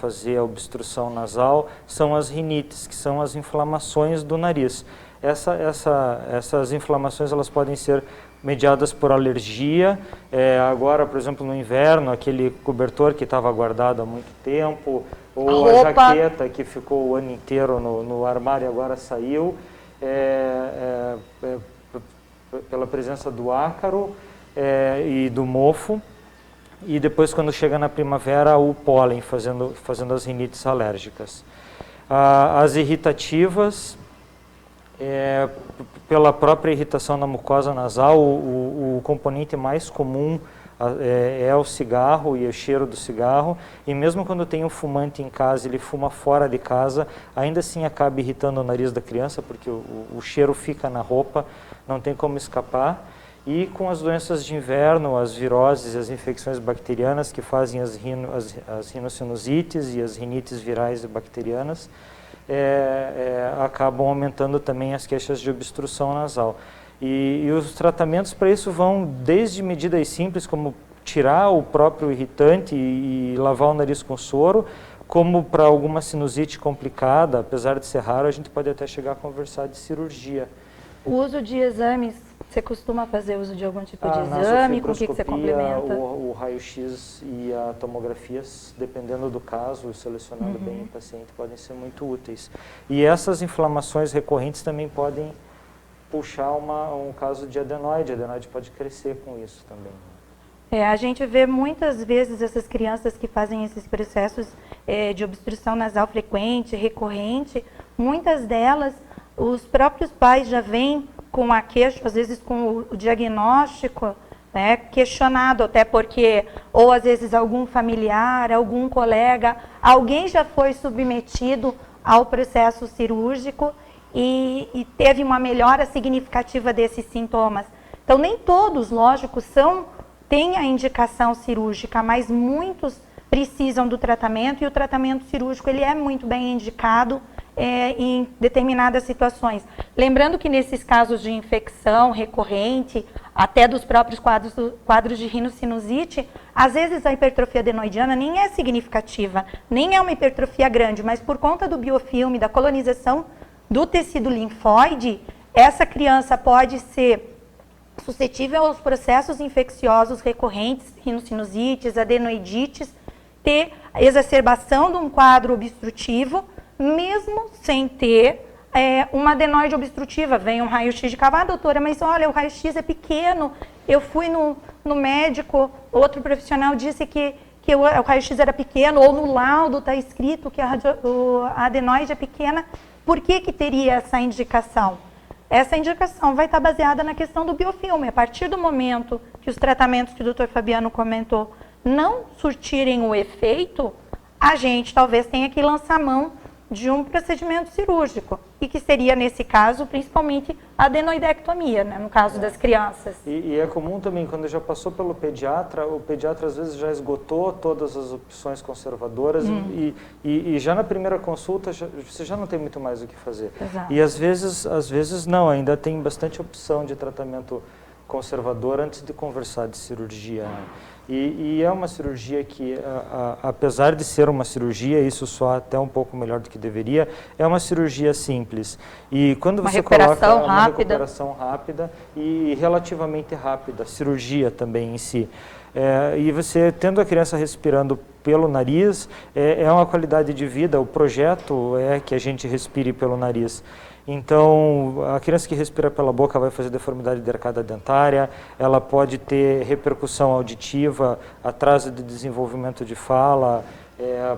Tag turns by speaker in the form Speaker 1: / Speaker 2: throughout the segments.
Speaker 1: fazer a obstrução nasal são as rinites, que são as inflamações do nariz. Essas inflamações elas podem ser mediadas por alergia. Agora, por exemplo, no inverno, aquele cobertor que estava guardado há muito tempo, ou a jaqueta que ficou o ano inteiro no armário e agora saiu, pela presença do ácaro e do mofo. E depois, quando chega na primavera, o pólen fazendo as rinites alérgicas. As irritativas, pela própria irritação na mucosa nasal, o componente mais comum é o cigarro e o cheiro do cigarro, e mesmo quando tem um fumante em casa, ele fuma fora de casa, ainda assim acaba irritando o nariz da criança, porque o cheiro fica na roupa, não tem como escapar. E com as doenças de inverno, as viroses e as infecções bacterianas que fazem as rinossinusites e as rinites virais e bacterianas, acabam aumentando também as queixas de obstrução nasal. E os tratamentos para isso vão desde medidas simples, como tirar o próprio irritante e lavar o nariz com soro, como para alguma sinusite complicada, apesar de ser raro, a gente pode até chegar a conversar de cirurgia.
Speaker 2: O uso de exames, você costuma fazer uso de algum tipo de exame? Com o que você complementa?
Speaker 1: O raio-x e a tomografia, dependendo do caso e selecionando bem o paciente, podem ser muito úteis. E essas inflamações recorrentes também podem puxar um caso de adenoide. A adenoide pode crescer com isso também.
Speaker 2: A gente vê muitas vezes essas crianças que fazem esses processos de obstrução nasal frequente, recorrente, muitas delas, os próprios pais já vêm com a queixa, às vezes com o diagnóstico, né, questionado, até porque, ou às vezes algum familiar, algum colega, alguém já foi submetido ao processo cirúrgico e teve uma melhora significativa desses sintomas. Então, nem todos, lógico, têm a indicação cirúrgica, mas muitos precisam do tratamento, e o tratamento cirúrgico ele é muito bem indicado em determinadas situações. Lembrando que nesses casos de infecção recorrente, até dos próprios quadros de rinocinusite, às vezes a hipertrofia adenoidiana nem é significativa, nem é uma hipertrofia grande, mas por conta do biofilme, da colonização do tecido linfóide, essa criança pode ser suscetível aos processos infecciosos recorrentes, rinossinusites, adenoidites, ter exacerbação de um quadro obstrutivo, mesmo sem ter uma adenoide obstrutiva. Vem um raio-x de cavalo, doutora, mas olha, o raio-x é pequeno, eu fui no médico, outro profissional disse que o raio-x era pequeno, ou no laudo está escrito que a adenoide é pequena. Por que teria essa indicação? Essa indicação vai estar baseada na questão do biofilme. A partir do momento que os tratamentos que o Dr. Fabiano comentou não surtirem o efeito, a gente talvez tenha que lançar mão de um procedimento cirúrgico, e que seria, nesse caso, principalmente a adenoidectomia, né, no caso das crianças.
Speaker 1: E é comum também, quando já passou pelo pediatra, o pediatra às vezes já esgotou todas as opções conservadoras e já na primeira consulta você já não tem muito mais o que fazer.
Speaker 2: Exato.
Speaker 1: E às vezes não, ainda tem bastante opção de tratamento conservador antes de conversar de cirurgia, né? E é uma cirurgia que, apesar de ser uma cirurgia, isso soa até um pouco melhor do que deveria, é uma cirurgia simples. E quando você coloca uma recuperação rápida e relativamente rápida, cirurgia também em si. E você, tendo a criança respirando pelo nariz, é uma qualidade de vida. O projeto é que a gente respire pelo nariz. Então, a criança que respira pela boca vai fazer deformidade de arcada dentária, ela pode ter repercussão auditiva, atraso de desenvolvimento de fala,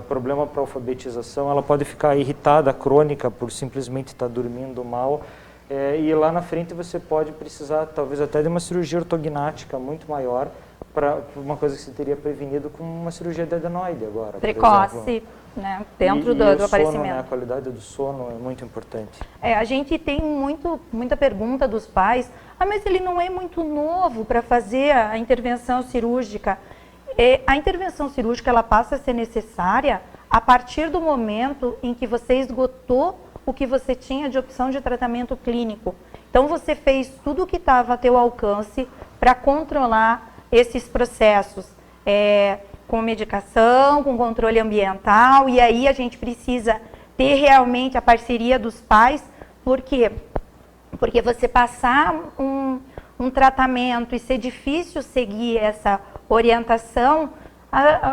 Speaker 1: problema para alfabetização, ela pode ficar irritada, crônica, por simplesmente estar dormindo mal. E lá na frente você pode precisar, talvez até de uma cirurgia ortognática muito maior, para uma coisa que você teria prevenido com uma cirurgia de adenoide agora.
Speaker 2: Precoce, né, dentro do aparecimento.
Speaker 1: Sono, né, a qualidade do sono é muito importante.
Speaker 2: A gente tem muita pergunta dos pais, mas ele não é muito novo para fazer a intervenção cirúrgica. A intervenção cirúrgica ela passa a ser necessária a partir do momento em que você esgotou o que você tinha de opção de tratamento clínico. Então você fez tudo o que estava a teu alcance para controlar esses processos. com medicação, com controle ambiental, e aí a gente precisa ter realmente a parceria dos pais. Por quê? Porque você passar um tratamento e ser difícil seguir essa orientação,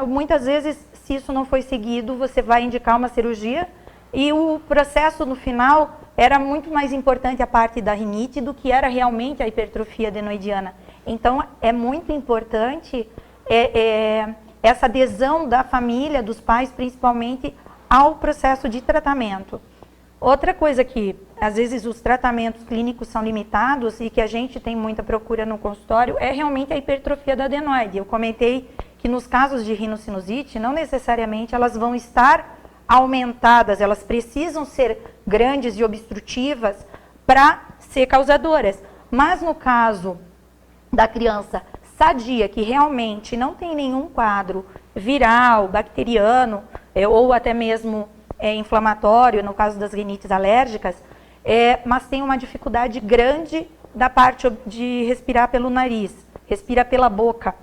Speaker 2: muitas vezes, se isso não foi seguido, você vai indicar uma cirurgia, e o processo no final era muito mais importante a parte da rinite do que era realmente a hipertrofia adenoidiana. Então, é muito importante essa adesão da família, dos pais, principalmente, ao processo de tratamento. Outra coisa que, às vezes, os tratamentos clínicos são limitados e que a gente tem muita procura no consultório é realmente a hipertrofia da adenoide. Eu comentei que nos casos de rinocinusite, não necessariamente elas vão estar aumentadas, elas precisam ser grandes e obstrutivas para ser causadoras. Mas no caso da criança sadia, que realmente não tem nenhum quadro viral, bacteriano, ou até mesmo inflamatório, no caso das rinites alérgicas, mas tem uma dificuldade grande da parte de respirar pelo nariz, respira pela boca.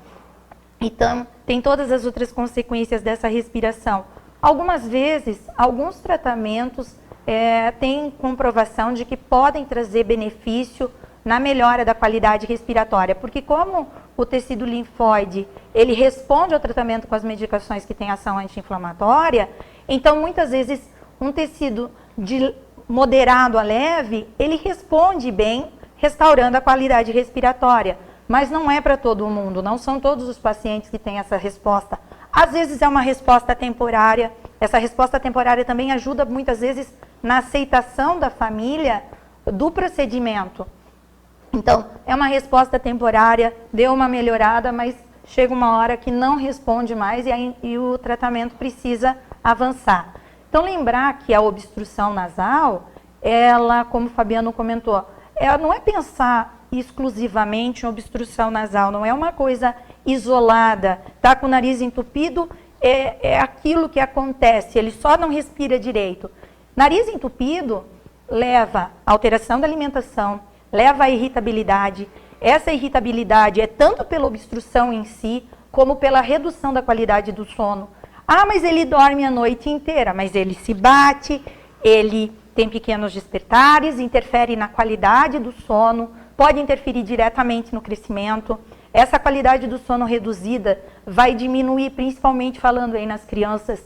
Speaker 2: Então, tem todas as outras consequências dessa respiração. Algumas vezes, alguns tratamentos têm comprovação de que podem trazer benefício na melhora da qualidade respiratória, porque como o tecido linfóide, ele responde ao tratamento com as medicações que têm ação anti-inflamatória, então muitas vezes um tecido de moderado a leve, ele responde bem, restaurando a qualidade respiratória, mas não é para todo mundo, não são todos os pacientes que têm essa resposta. Às vezes é uma resposta temporária, essa resposta temporária também ajuda muitas vezes na aceitação da família do procedimento. Então, é uma resposta temporária, deu uma melhorada, mas chega uma hora que não responde mais e o tratamento precisa avançar. Então, lembrar que a obstrução nasal, ela, como o Fabiano comentou, ela não é pensar exclusivamente em obstrução nasal, não é uma coisa isolada. Tá com o nariz entupido, é aquilo que acontece, ele só não respira direito. Nariz entupido leva a alteração da alimentação, leva à irritabilidade. Essa irritabilidade é tanto pela obstrução em si, como pela redução da qualidade do sono. Ah, mas ele dorme a noite inteira, mas ele se bate, ele tem pequenos despertares, interfere na qualidade do sono, pode interferir diretamente no crescimento. Essa qualidade do sono reduzida vai diminuir, principalmente falando aí nas crianças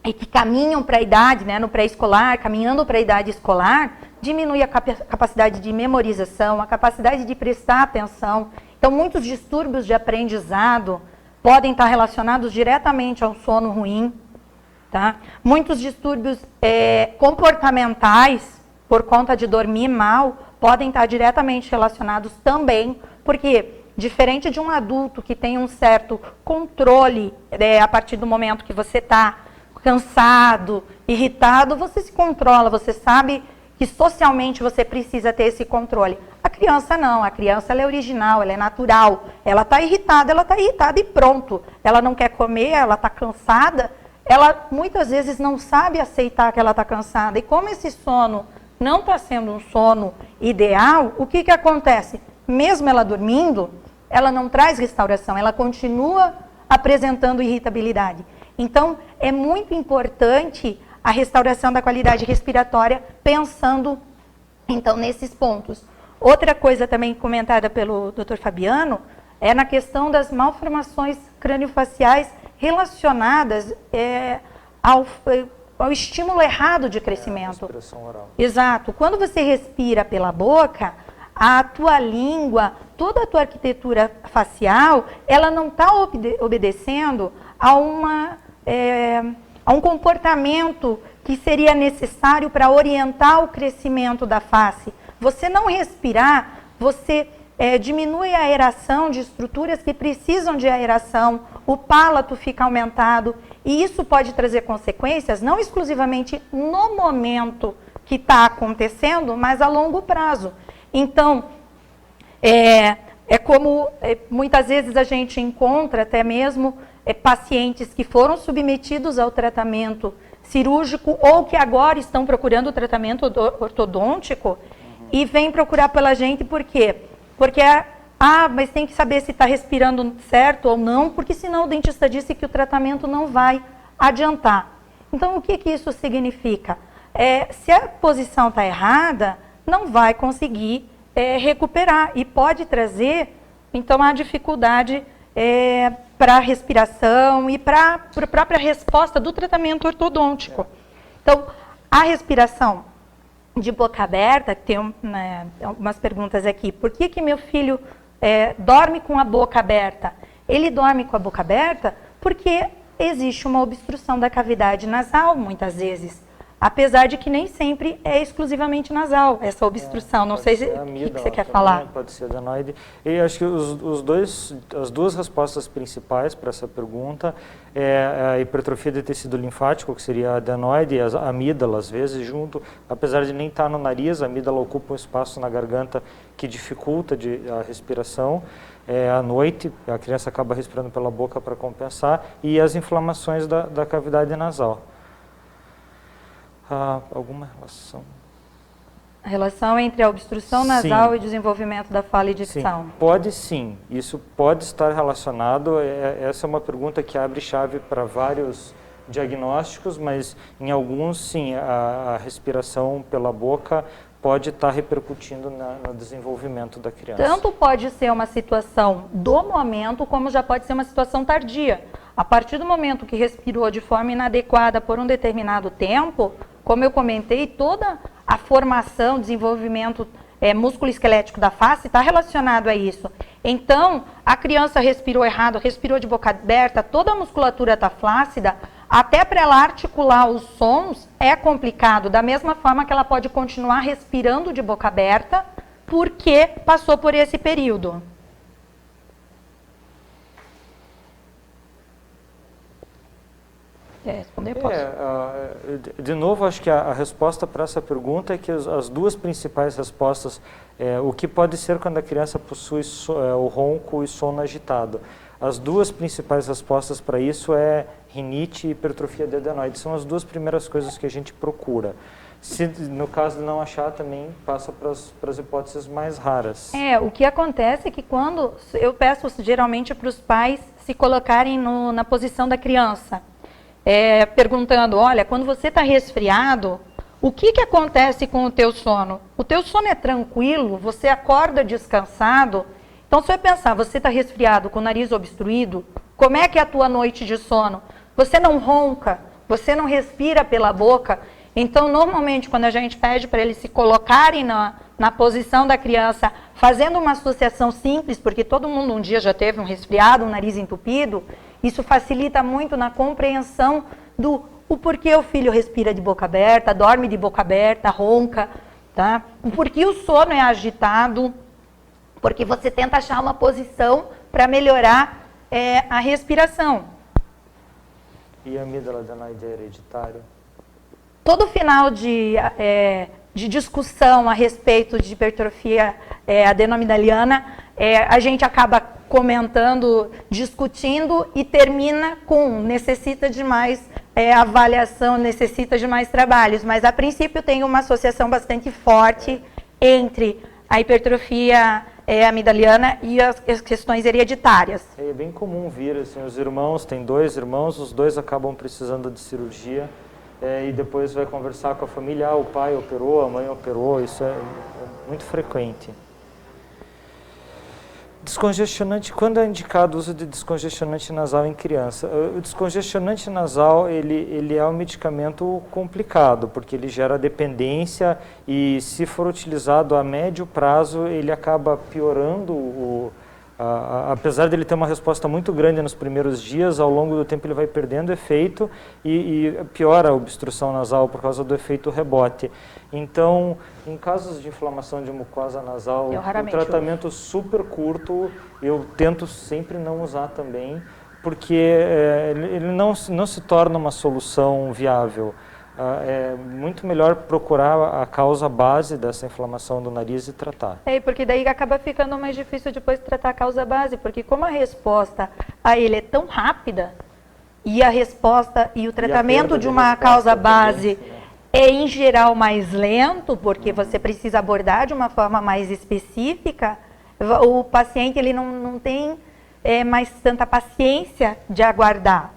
Speaker 2: e que caminham para a idade, né, no pré-escolar, caminhando para a idade escolar, diminui a capacidade de memorização, a capacidade de prestar atenção. Então, muitos distúrbios de aprendizado podem estar relacionados diretamente ao sono ruim. Tá? Muitos distúrbios comportamentais, por conta de dormir mal, podem estar diretamente relacionados também, porque diferente de um adulto que tem um certo controle, a partir do momento que você está cansado, irritado, você se controla, você sabe que socialmente você precisa ter esse controle. A criança não, a criança ela é original, ela é natural, ela está irritada e pronto. Ela não quer comer, ela está cansada, ela muitas vezes não sabe aceitar que ela está cansada. E como esse sono não está sendo um sono ideal, o que acontece? Mesmo ela dormindo, ela não traz restauração, ela continua apresentando irritabilidade. Então, é muito importante a restauração da qualidade respiratória, pensando, então, nesses pontos. Outra coisa também comentada pelo Dr. Fabiano é na questão das malformações craniofaciais relacionadas ao estímulo errado de crescimento.
Speaker 1: Respiração oral.
Speaker 2: Exato. Quando você respira pela boca, a tua língua, toda a tua arquitetura facial, ela não está obedecendo a um comportamento que seria necessário para orientar o crescimento da face. Você não respirar, você diminui a aeração de estruturas que precisam de aeração, o palato fica aumentado, e isso pode trazer consequências não exclusivamente no momento que está acontecendo, mas a longo prazo. Então, como muitas vezes a gente encontra até mesmo pacientes que foram submetidos ao tratamento cirúrgico ou que agora estão procurando o tratamento ortodôntico e vêm procurar pela gente, por quê? Porque Ah, mas tem que saber se está respirando certo ou não, porque senão o dentista disse que o tratamento não vai adiantar. Então, o que isso significa? Se a posição está errada, não vai conseguir recuperar e pode trazer, então, a dificuldade para a respiração e para a própria resposta do tratamento ortodôntico. Então, a respiração de boca aberta, tem algumas perguntas aqui. Por que meu filho dorme com a boca aberta? Ele dorme com a boca aberta porque existe uma obstrução da cavidade nasal, muitas vezes. Apesar de que nem sempre é exclusivamente nasal, essa obstrução. Não sei o que você quer falar.
Speaker 1: Pode ser adenoide. E acho que as duas respostas principais para essa pergunta é a hipertrofia de tecido linfático, que seria a adenoide, e a amígdala, às vezes, junto. Apesar de nem estar no nariz, a amígdala ocupa um espaço na garganta que dificulta a respiração. À noite, a criança acaba respirando pela boca para compensar. E as inflamações da cavidade nasal. Alguma relação?
Speaker 2: A relação entre a obstrução nasal e desenvolvimento da fala e dicção?
Speaker 1: Sim, pode sim. Isso pode estar relacionado. Essa é uma pergunta que abre chave para vários diagnósticos, mas em alguns, sim, a respiração pela boca pode estar repercutindo no desenvolvimento da criança.
Speaker 2: Tanto pode ser uma situação do momento, como já pode ser uma situação tardia. A partir do momento que respirou de forma inadequada por um determinado tempo, como eu comentei, toda a formação, desenvolvimento músculo-esquelético da face está relacionado a isso. Então, a criança respirou errado, respirou de boca aberta, toda a musculatura está flácida, até para ela articular os sons é complicado, da mesma forma que ela pode continuar respirando de boca aberta, porque passou por esse período. Quer responder? Posso?
Speaker 1: De novo, acho que a resposta para essa pergunta é que as duas principais respostas, o que pode ser quando a criança possui o ronco e sono agitado. As duas principais respostas para isso é rinite e hipertrofia de adenoide. São as duas primeiras coisas que a gente procura. Se no caso de não achar, também passa para as hipóteses mais raras.
Speaker 2: O que acontece é que quando eu peço geralmente para os pais se colocarem na posição da criança, perguntando, olha, quando você está resfriado, o que acontece com o teu sono? O teu sono é tranquilo? Você acorda descansado? Então, se eu pensar, você está resfriado com o nariz obstruído, como é que é a tua noite de sono? Você não ronca? Você não respira pela boca? Então, normalmente, quando a gente pede para eles se colocarem na posição da criança, fazendo uma associação simples, porque todo mundo um dia já teve um resfriado, um nariz entupido, isso facilita muito na compreensão o porquê o filho respira de boca aberta, dorme de boca aberta, ronca, tá? O porquê o sono é agitado, porque você tenta achar uma posição para melhorar a respiração.
Speaker 1: E a amígdala adenoide é hereditário?
Speaker 2: Todo final de discussão a respeito de hipertrofia adenomidaliana, a gente acaba comentando, discutindo e termina com necessita de mais avaliação, necessita de mais trabalhos. Mas, a princípio, tem uma associação bastante forte entre a hipertrofia amidaliana e as questões hereditárias.
Speaker 1: É bem comum vir, assim, os irmãos, tem 2 irmãos, os 2 acabam precisando de cirurgia e depois vai conversar com a família, o pai operou, a mãe operou, isso é muito frequente. Descongestionante, quando é indicado o uso de descongestionante nasal em criança? O descongestionante nasal, ele é um medicamento complicado, porque ele gera dependência e se for utilizado a médio prazo, ele acaba piorando, apesar de ele ter uma resposta muito grande nos primeiros dias, ao longo do tempo ele vai perdendo efeito e piora a obstrução nasal por causa do efeito rebote. Então, em casos de inflamação de mucosa nasal, o tratamento super curto, eu tento sempre não usar também, porque ele não se torna uma solução viável. É muito melhor procurar a causa base dessa inflamação do nariz e tratar.
Speaker 2: Porque daí acaba ficando mais difícil depois tratar a causa base, porque como a resposta a ele é tão rápida, e a resposta e o tratamento de uma causa base em geral mais lento, porque você precisa abordar de uma forma mais específica, o paciente ele não tem mais tanta paciência de aguardar.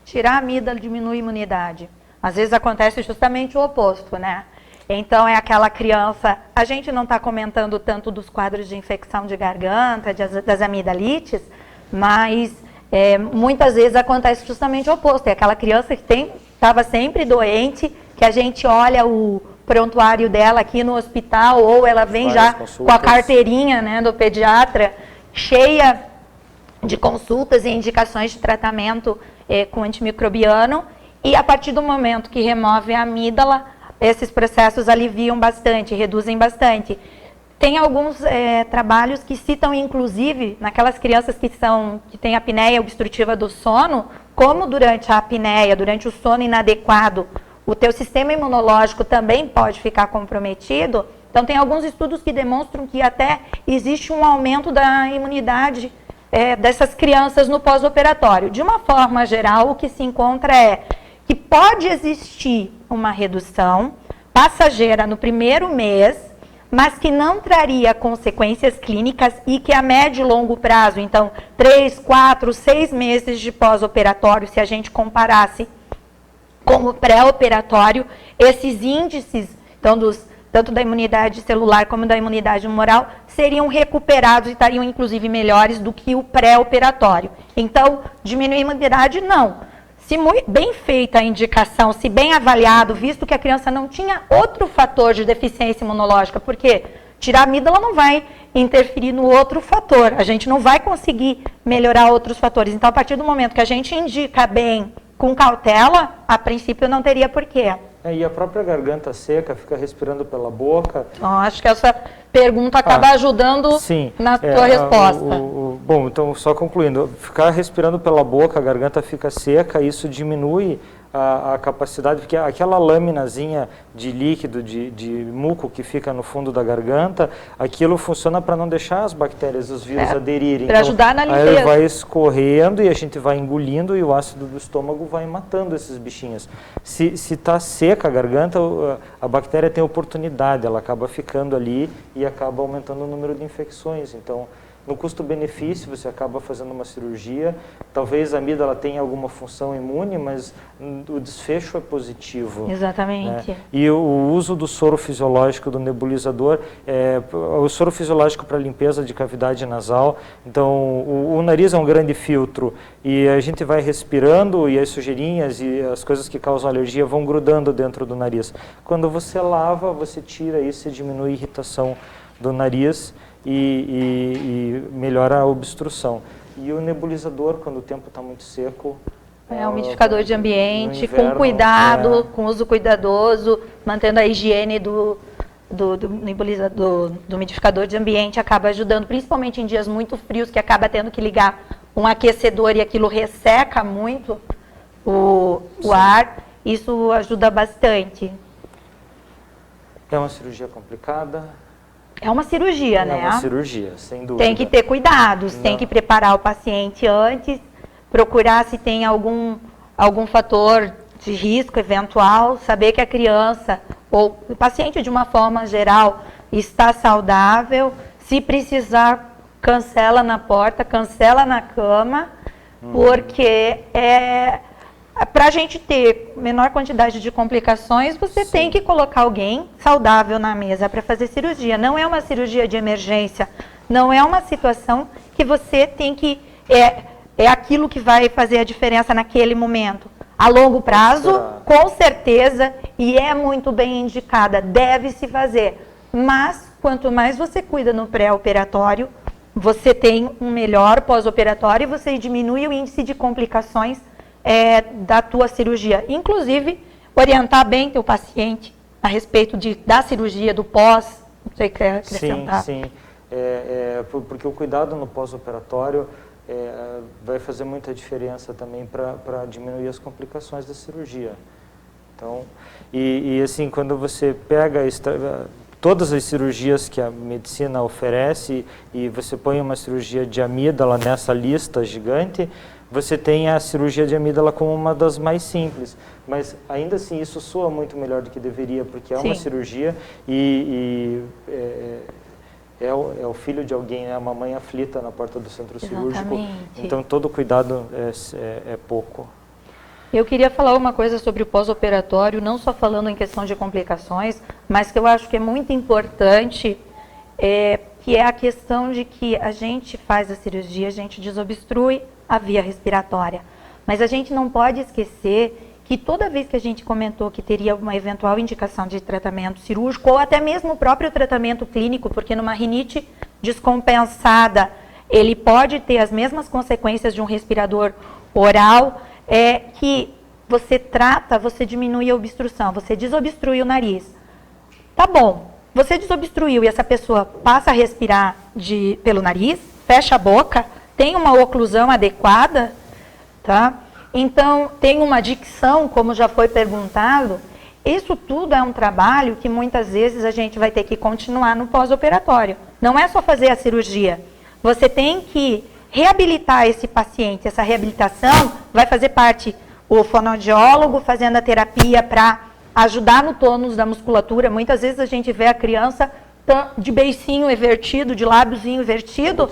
Speaker 2: Tirar a amígdala diminui a imunidade. Às vezes acontece justamente o oposto, né? Então é aquela criança, a gente não está comentando tanto dos quadros de infecção de garganta, das amidalites, mas muitas vezes acontece justamente o oposto. É aquela criança que estava sempre doente, que a gente olha o prontuário dela aqui no hospital, ou ela vem já com a carteirinha, né, do pediatra, cheia de consultas e indicações de tratamento com antimicrobiano, e a partir do momento que remove a amígdala, esses processos aliviam bastante, reduzem bastante. Tem alguns trabalhos que citam, inclusive, naquelas crianças que têm apneia obstrutiva do sono, como durante a apneia, durante o sono inadequado, o teu sistema imunológico também pode ficar comprometido. Então, tem alguns estudos que demonstram que até existe um aumento da imunidade dessas crianças no pós-operatório. De uma forma geral, o que se encontra é que pode existir uma redução passageira no primeiro mês, mas que não traria consequências clínicas e que a médio e longo prazo, então 3, 4, 6 meses de pós-operatório, se a gente comparasse com o pré-operatório, esses índices, então, tanto da imunidade celular como da imunidade humoral, seriam recuperados e estariam, inclusive, melhores do que o pré-operatório. Então, diminuir a imunidade, não. Se bem feita a indicação, se bem avaliado, visto que a criança não tinha outro fator de deficiência imunológica, porque tirar a amígdala não vai interferir no outro fator, a gente não vai conseguir melhorar outros fatores. Então, a partir do momento que a gente indica bem, com cautela, a princípio não teria porquê.
Speaker 1: E a própria garganta seca, fica respirando pela boca.
Speaker 2: Acho que essa pergunta acaba ajudando na tua resposta.
Speaker 1: Bom, então só concluindo, ficar respirando pela boca, a garganta fica seca, isso diminui a capacidade, porque aquela laminazinha de líquido, de muco que fica no fundo da garganta, aquilo funciona para não deixar as bactérias, os vírus aderirem.
Speaker 2: Para ajudar na limpeza.
Speaker 1: Aí ele vai escorrendo e a gente vai engolindo e o ácido do estômago vai matando esses bichinhos. Se está seca a garganta, a bactéria tem oportunidade, ela acaba ficando ali e acaba aumentando o número de infecções. Então, no custo-benefício, você acaba fazendo uma cirurgia, talvez a amígdala tenha alguma função imune, mas o desfecho é positivo.
Speaker 2: Exatamente.
Speaker 1: Né? E o uso do soro fisiológico do nebulizador, o soro fisiológico para limpeza de cavidade nasal, então o nariz é um grande filtro e a gente vai respirando e as sujeirinhas e as coisas que causam alergia vão grudando dentro do nariz. Quando você lava, você tira isso e diminui a irritação do nariz, e melhora a obstrução. E o nebulizador, quando o tempo está muito seco...
Speaker 2: umidificador de ambiente,
Speaker 1: inverno,
Speaker 2: com cuidado, com uso cuidadoso, mantendo a higiene do umidificador de ambiente, acaba ajudando, principalmente em dias muito frios, que acaba tendo que ligar um aquecedor e aquilo resseca muito o ar, isso ajuda bastante.
Speaker 1: É uma cirurgia complicada?
Speaker 2: É uma cirurgia, né?
Speaker 1: É uma cirurgia, sem dúvida.
Speaker 2: Tem que ter cuidados, tem que preparar o paciente antes, procurar se tem algum fator de risco eventual, saber que a criança ou o paciente de uma forma geral está saudável, se precisar cancela na porta, cancela na cama, porque para a gente ter menor quantidade de complicações, você tem que colocar alguém saudável na mesa para fazer cirurgia. Não é uma cirurgia de emergência, não é uma situação que você tem que... É aquilo que vai fazer a diferença naquele momento. A longo prazo, com certeza, e é muito bem indicada, deve-se fazer. Mas, quanto mais você cuida no pré-operatório, você tem um melhor pós-operatório e você diminui o índice de complicações da tua cirurgia. Inclusive, orientar bem teu paciente a respeito da cirurgia, do pós. Não sei o que quer acrescentar.
Speaker 1: Sim. Porque o cuidado no pós-operatório vai fazer muita diferença também para diminuir as complicações da cirurgia. Então, assim, quando você pega todas as cirurgias que a medicina oferece e você põe uma cirurgia de amígdala nessa lista gigante, você tem a cirurgia de amígdala como uma das mais simples, mas ainda assim isso soa muito melhor do que deveria, porque é uma cirurgia é o filho de alguém, é a mamãe aflita na porta do centro cirúrgico, então todo cuidado é pouco.
Speaker 3: Eu queria falar uma coisa sobre o pós-operatório, não só falando em questão de complicações, mas que eu acho que é muito importante, que é a questão de que a gente faz a cirurgia, a gente desobstrui a via respiratória. Mas a gente não pode esquecer que toda vez que a gente comentou que teria uma eventual indicação de tratamento cirúrgico, ou até mesmo o próprio tratamento clínico, porque numa rinite descompensada, ele pode ter as mesmas consequências de um respirador oral, que você trata, você diminui a obstrução, você desobstrui o nariz. Tá bom, você desobstruiu e essa pessoa passa a respirar pelo nariz, fecha a boca, tem uma oclusão adequada, tá? Então, tem uma dicção, como já foi perguntado, isso tudo é um trabalho que muitas vezes a gente vai ter que continuar no pós-operatório. Não é só fazer a cirurgia, você tem que reabilitar esse paciente. Essa reabilitação vai fazer parte o fonoaudiólogo fazendo a terapia para ajudar no tônus da musculatura. Muitas vezes a gente vê a criança de beicinho invertido, de lábiozinho invertido,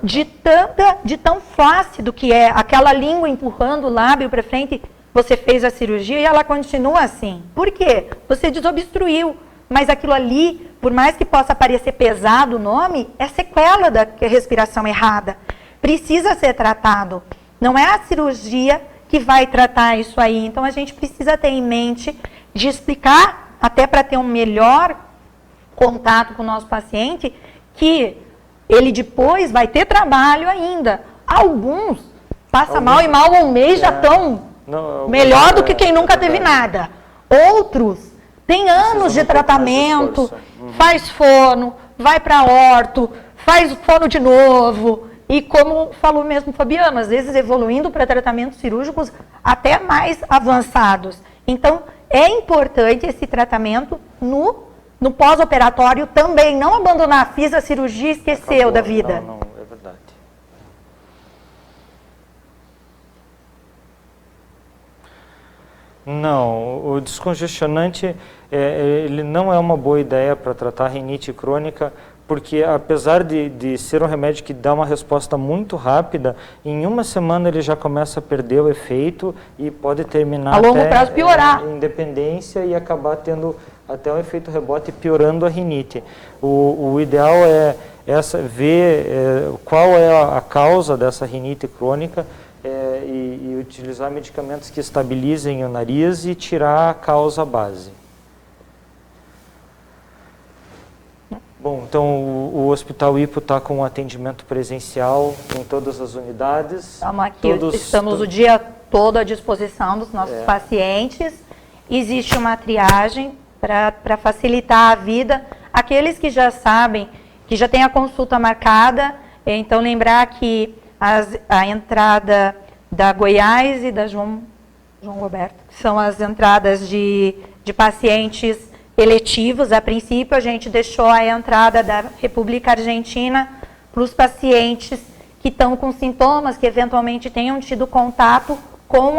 Speaker 3: de tão flácido que é aquela língua empurrando o lábio para frente. Você fez a cirurgia e ela continua assim. Por quê? Você desobstruiu. Mas aquilo ali, por mais que possa parecer pesado o nome, é sequela da respiração errada. Precisa ser tratado. Não é a cirurgia que vai tratar isso aí. Então, a gente precisa ter em mente de explicar, até para ter um melhor contato com o nosso paciente, que ele depois vai ter trabalho ainda. Alguns passam mal e mal um mês já estão melhor do que quem nunca teve nada. Outros têm anos de tratamento, faz fono, vai para orto, faz fono de novo. E como falou mesmo Fabiano, às vezes evoluindo para tratamentos cirúrgicos até mais avançados. Então, é importante esse tratamento no pós-operatório também. Não abandonar, fiz a cirurgia e esqueceu da vida.
Speaker 1: Não, é verdade. Não, o descongestionante ele não é uma boa ideia para tratar rinite crônica, porque apesar de ser um remédio que dá uma resposta muito rápida, em uma semana ele já começa a perder o efeito e pode terminar
Speaker 3: a longo prazo piorar.
Speaker 1: Em dependência e acabar tendo até um efeito rebote piorando a rinite. O ideal é ver qual é a causa dessa rinite crônica e utilizar medicamentos que estabilizem o nariz e tirar a causa base. Bom, então o Hospital Hipo está com atendimento presencial em todas as unidades.
Speaker 3: Estamos aqui, estamos o dia todo à disposição dos nossos pacientes. Existe uma triagem para facilitar a vida. Aqueles que já sabem, que já têm a consulta marcada, então lembrar que a entrada da Goiás e da João Roberto, que são as entradas de pacientes eletivos. A princípio, a gente deixou a entrada da República Argentina para os pacientes que estão com sintomas, que eventualmente tenham tido contato com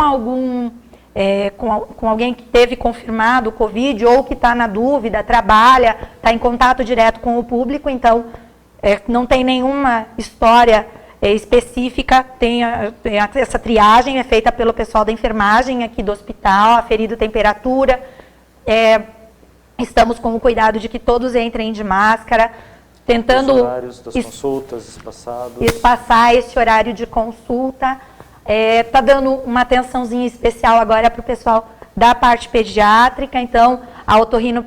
Speaker 3: com alguém que teve confirmado o Covid ou que está na dúvida, trabalha, está em contato direto com o público. Então, não tem nenhuma história específica, essa triagem é feita pelo pessoal da enfermagem aqui do hospital, aferido temperatura, estamos com o cuidado de que todos entrem de máscara, tentando
Speaker 1: os horários das consultas
Speaker 3: espaçar esse horário de consulta. Está dando uma atençãozinha especial agora para o pessoal da parte pediátrica. Então, a otorrino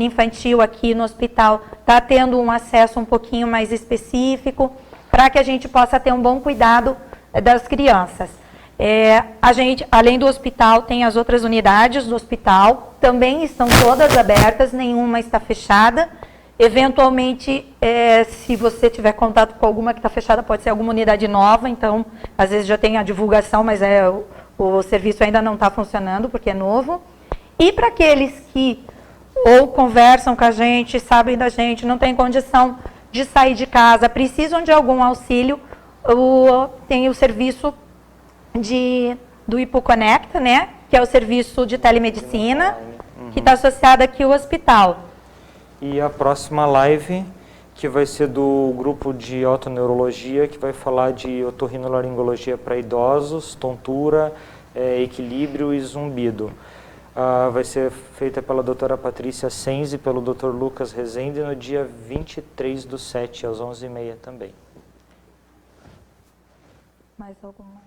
Speaker 3: infantil aqui no hospital está tendo um acesso um pouquinho mais específico para que a gente possa ter um bom cuidado das crianças. A gente, além do hospital, tem as outras unidades do hospital, também estão todas abertas, nenhuma está fechada. Eventualmente, se você tiver contato com alguma que está fechada, pode ser alguma unidade nova, então, às vezes já tem a divulgação, mas o serviço ainda não está funcionando, porque é novo. E para aqueles que ou conversam com a gente, sabem da gente, não têm condição de sair de casa, precisam de algum auxílio, tem o serviço
Speaker 2: do Hipoconecta, né? Que é o serviço de telemedicina, que está associado aqui ao hospital.
Speaker 1: E a próxima live, que vai ser do grupo de otoneurologia, que vai falar de otorrinolaringologia para idosos, tontura, equilíbrio e zumbido. Vai ser feita pela doutora Patrícia Senz e pelo Dr. Lucas Rezende no dia 23/7, às 11h30 também.
Speaker 2: Mais alguma?